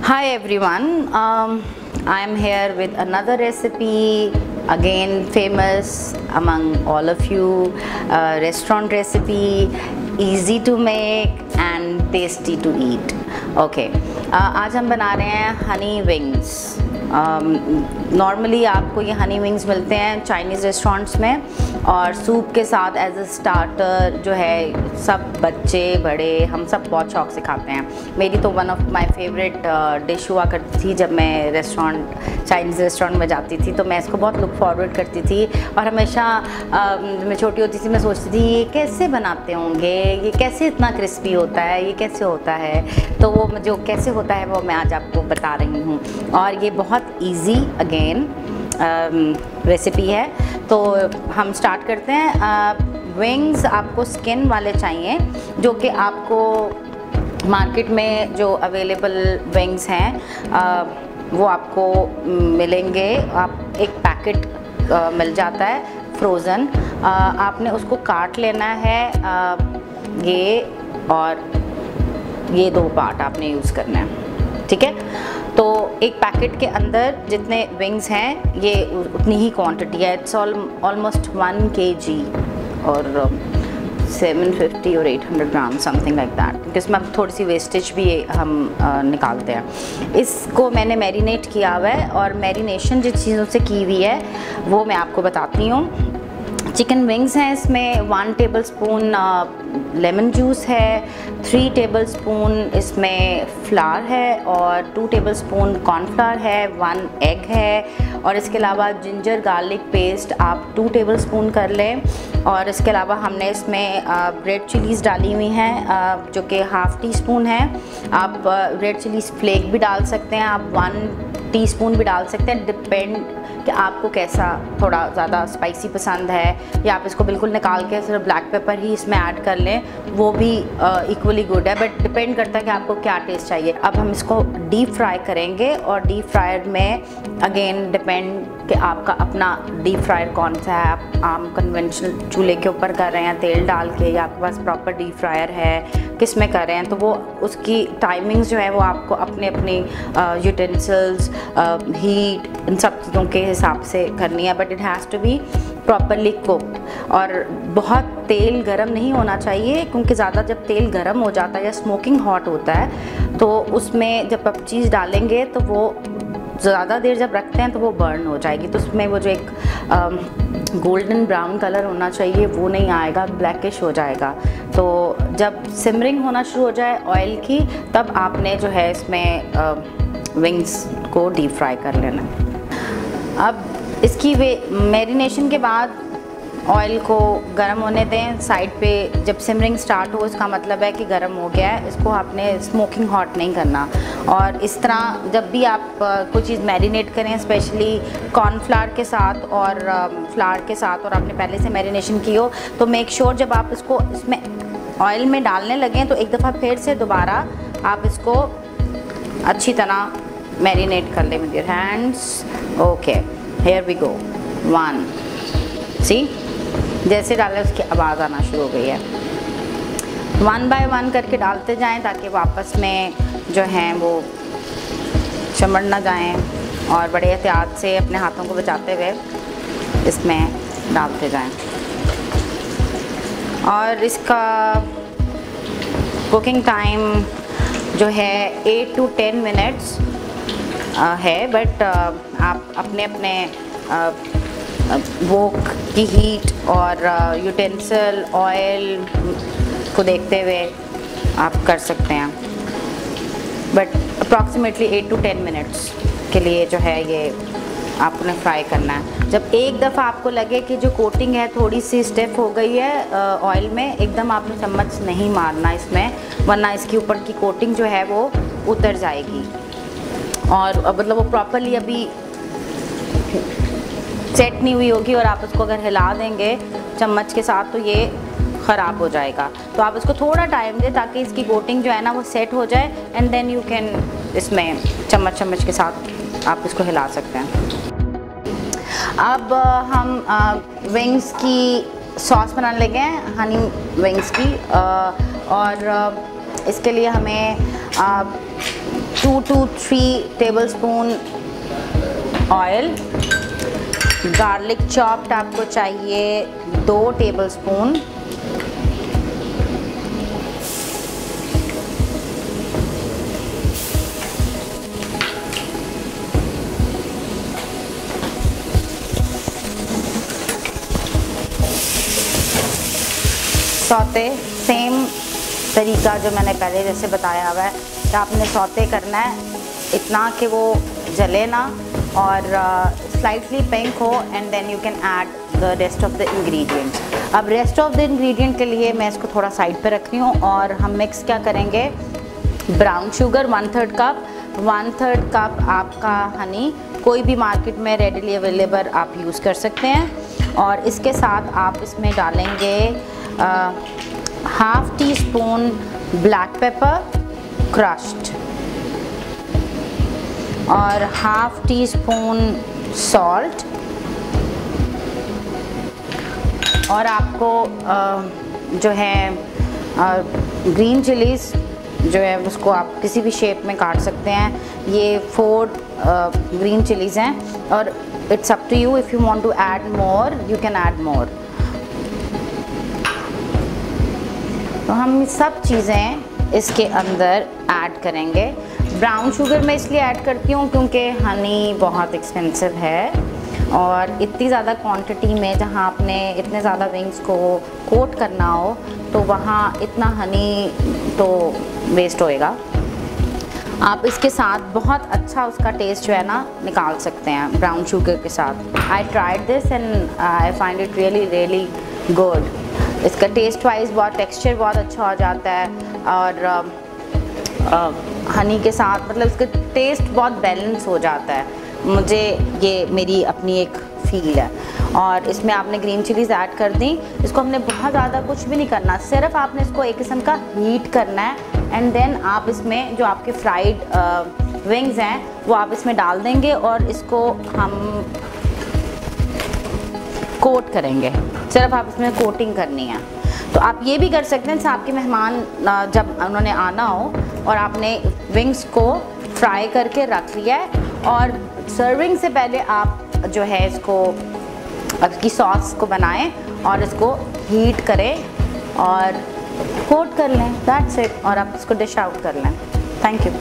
Hi everyone, I am here with another recipe, again famous among all of you, restaurant recipe, easy to make and tasty to eat. Okay, आज हम बना रहे हैं Honey wings. Normally आपको ये Honey wings मिलते हैं चाइनीज़ रेस्टोरेंट्स में और सूप के साथ एज अ स्टार्टर जो है सब बच्चे बड़े हम सब बहुत शौक से खाते हैं। मेरी तो one of my favourite dish हुआ करती थी जब मैं चाइनीज़ रेस्टोरेंट में जाती थी, तो मैं इसको बहुत लुक फॉरवर्ड करती थी और हमेशा मैं छोटी होती थी मैं सोचती थी ये कैसे बनाते होंगे, ये कैसे इतना क्रिस्पी होता है, ये कैसे होता है। तो वो जो कैसे होता है वो मैं आज आपको बता रही हूँ और ये बहुत ईजी अगेन रेसिपी है। तो हम स्टार्ट करते हैं। विंग्स आपको स्किन वाले चाहिए, जो कि आपको मार्केट में जो अवेलेबल विंग्स हैं वो आपको मिलेंगे। आप एक पैकेट मिल जाता है फ्रोज़न, आपने उसको काट लेना है। ये और ये दो पार्ट आपने यूज़ करना है, ठीक है। तो एक पैकेट के अंदर जितने विंग्स हैं ये उतनी ही क्वांटिटी है। इट्स ऑलमोस्ट 1 kg और 750 और 800 ग्राम समथिंग लाइक दैट, क्योंकि इसमें थोड़ी सी वेस्टेज भी हम निकालते हैं। इसको मैंने मैरिनेट किया हुआ है और मैरिनेशन जिस चीज़ों से की हुई है वो मैं आपको बताती हूँ। चिकन विंग्स हैं, इसमें 1 टेबलस्पून लेमन जूस है, 3 टेबलस्पून इसमें फ्लावर है और 2 टेबलस्पून कॉर्नफ्लावर है, 1 एग है और इसके अलावा जिंजर गार्लिक पेस्ट आप 2 टेबलस्पून कर लें। और इसके अलावा हमने इसमें रेड चिलीज़ डाली हुई हैं जो कि ½ टीस्पून है। आप रेड चिलीज़ फ्लेक भी डाल सकते हैं, आप 1 टीस्पून भी डाल सकते हैं, डिपेंड कि आपको कैसा थोड़ा ज़्यादा स्पाइसी पसंद है, या आप इसको बिल्कुल निकाल के सिर्फ ब्लैक पेपर ही इसमें ऐड कर लें वो भी इक्वली गुड है, बट डिपेंड करता है कि आपको क्या टेस्ट चाहिए। अब हम इसको डीप फ्राई करेंगे और डीप फ्रायर में अगेन डिपेंड कि आपका अपना डीप फ्रायर कौन सा है। आप आम कन्वेंशनल चूल्हे के ऊपर कर रहे हैं तेल डाल के, या आपके पास प्रॉपर डीप फ्रायर है, किस में कर रहे हैं, तो वो उसकी टाइमिंग्स जो है वो आपको अपने अपनी यूटेंसिल्स हीट इन सब चीज़ों के हिसाब से करनी है, but it has to be properly cooked. और बहुत तेल गरम नहीं होना चाहिए, क्योंकि ज़्यादा जब तेल गरम हो जाता है या स्मोकिंग हॉट होता है तो उसमें जब आप चीज़ डालेंगे तो वो ज़्यादा देर जब रखते हैं तो वो बर्न हो जाएगी। तो उसमें वो जो एक गोल्डन ब्राउन कलर होना चाहिए वो नहीं आएगा, ब्लैकिश हो जाएगा। तो जब सिमरिंग होना शुरू हो जाए ऑयल की तब आपने जो है इसमें विंग्स को डीप फ्राई कर लेना है। अब इसकी मैरिनेशन के बाद ऑयल को गर्म होने दें साइड पे। जब सिमरिंग स्टार्ट हो इसका मतलब है कि गर्म हो गया है, इसको आपने स्मोकिंग हॉट नहीं करना। और इस तरह जब भी आप कोई चीज़ मैरिनेट करें, स्पेशली कॉर्नफ्लावर के साथ और फ्लावर के साथ, और आपने पहले से मैरिनेशन की हो, तो मेक श्योर जब आप इसको इसमें ऑयल में डालने लगें तो एक दफ़ा फिर से दोबारा आप इसको अच्छी तरह मैरिनेट कर लें with your hands. Okay, here we go. 1 सी जैसे डालें उसकी आवाज़ आना शुरू हो गई है। 1 बाय 1 करके डालते जाएं ताकि वो आपस में जो हैं वो चमड़ ना जाएं, और बड़े एहतियात से अपने हाथों को बचाते हुए इसमें डालते जाएं। और इसका कुकिंग टाइम जो है 8 to 10 मिनट्स है, बट आप अपने अपने वोक की हीट और यूटेंसिल ऑयल को देखते हुए आप कर सकते हैं, बट अप्रॉक्सीमेटली 8 to 10 मिनट्स के लिए जो है ये आपने फ्राई करना है। जब एक दफ़ा आपको लगे कि जो कोटिंग है थोड़ी सी स्टिफ हो गई है ऑयल में, एकदम आपने चम्मच नहीं मारना इसमें, वरना इसके ऊपर की कोटिंग जो है वो उतर जाएगी और मतलब वो प्रॉपरली अभी सेट नहीं हुई होगी, और आप उसको अगर हिला देंगे चम्मच के साथ तो ये ख़राब हो जाएगा। तो आप इसको थोड़ा टाइम दें ताकि इसकी कोटिंग जो है ना वो सेट हो जाए, एंड देन यू कैन इसमें चम्मच के साथ आप इसको हिला सकते हैं। अब हम विंग्स की सॉस बनाने लगे हैं, हनी विंग्स की, और इसके लिए हमें 2 to 3 tablespoon oil. Garlic chopped आपको चाहिए 2 टेबलस्पून। सौते सेम तरीका जो मैंने पहले जैसे बताया हुआ है कि आपने सौते करना है इतना कि वो जले ना और स्लाइटली पिंक हो, and then you can add the rest of the ingredients. अब रेस्ट ऑफ द इंग्रेडिएंट के लिए मैं इसको थोड़ा साइड पे रख रही हूँ और हम मिक्स क्या करेंगे, ब्राउन शुगर 1/3 कप, 1/3 कप आपका हनी, कोई भी मार्केट में रेडिली अवेलेबल आप यूज़ कर सकते हैं। और इसके साथ आप इसमें डालेंगे 1/2 टीस्पून ब्लैक पेपर क्रश्ड और 1/2 टीस्पून सॉल्ट। और आपको जो है ग्रीन चिलीज़ जो है उसको आप किसी भी शेप में काट सकते हैं। ये 4 ग्रीन चिलीज़ हैं और it's up to you, if you want to add more you can add more. तो हम सब चीज़ें इसके अंदर ऐड करेंगे। ब्राउन शुगर मैं इसलिए ऐड करती हूँ क्योंकि हनी बहुत एक्सपेंसिव है और इतनी ज़्यादा क्वांटिटी में जहाँ आपने इतने ज़्यादा विंग्स को कोट करना हो तो वहाँ इतना हनी तो वेस्ट होएगा। आप इसके साथ बहुत अच्छा उसका टेस्ट जो है ना निकाल सकते हैं ब्राउन शुगर के साथ। I tried this and I find it really good. इसका टेस्ट वाइज बहुत टेक्सचर बहुत अच्छा हो जाता है और हनी के साथ मतलब इसका टेस्ट बहुत बैलेंस हो जाता है। मुझे ये मेरी अपनी एक फील है। और इसमें आपने ग्रीन चिलीज़ ऐड कर दी। इसको हमने बहुत ज़्यादा कुछ भी नहीं करना, सिर्फ आपने इसको एक किस्म का हीट करना है एंड देन आप इसमें जो आपके फ्राइड विंग्स हैं वो आप इसमें डाल देंगे और इसको हम कोट करेंगे। सिर्फ आप इसमें कोटिंग करनी है। तो आप ये भी कर सकते हैं, आपके मेहमान जब उन्होंने आना हो और आपने विंग्स को फ्राई करके रख लिया है और सर्विंग से पहले आप जो है इसको इसकी सॉस को बनाएं और इसको हीट करें और कोट कर लें, दैट्स इट। और आप इसको डिश आउट कर लें। Thank you.